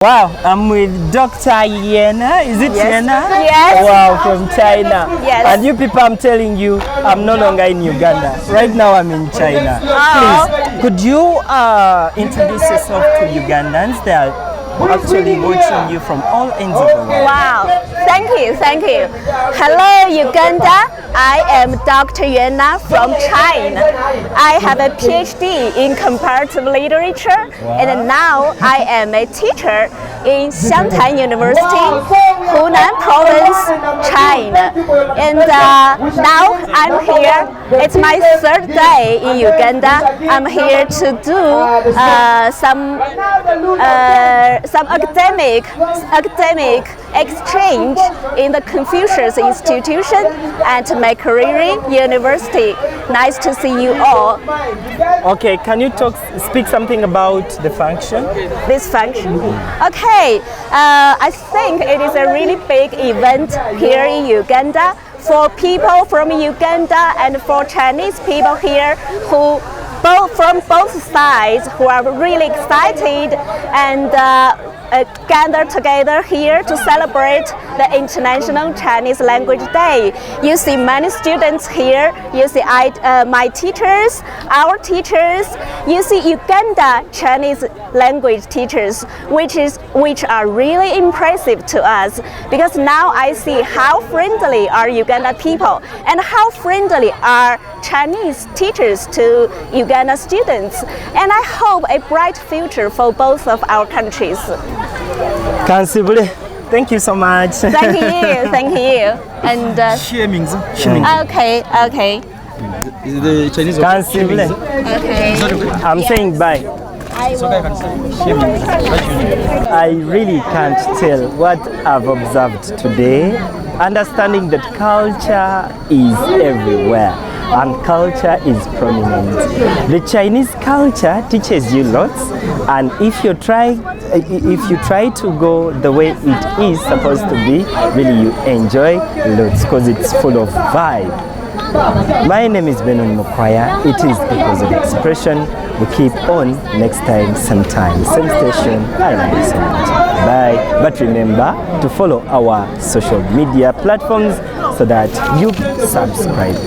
Wow, I'm with Dr. Chaina. Is it Chaina? Yes. Wow, from China. Yes. And you people, I'm telling you, I'm no longer in Uganda. Right now, I'm in China. Oh. Please, could you introduce yourself to Ugandans? They are actually watching you from all ends of the world. Wow, thank you. Hello, Uganda. I am Dr. Chaina from China. I have a PhD in comparative literature, and now I am a teacher in Xiangtan University, Hunan Province, China. And now I'm here. It's my third day in Uganda. I'm here to do some academic exchange in the Confucius Institution and my career university. Nice to see you all. Okay, can you speak something about the function? This function? Okay, I think it is a really big event here in Uganda for people from Uganda and for Chinese people here who from both sides who are really excited and gather together here to celebrate the International Chinese Language Day. You see many students here. You see my teachers, our teachers. You see Uganda Chinese language teachers, which are really impressive to us, because now I see how friendly are Uganda people and how friendly are Chinese teachers to Uganda students. And I hope a bright future for both of our countries. Thank you so much. Thank you. And okay. Is it the Chinese or Okay. I'm saying bye. I really can't tell what I've observed today, understanding that culture is everywhere and culture is prominent. The Chinese culture teaches you lots, and if you try to go the way it is supposed to be, really you enjoy lots because it's full of vibe. My name is Benon Mukwaya. It is because of the expression. We keep on next time, same station. I love you so much. Bye. But remember to follow our social media platforms so that you subscribe.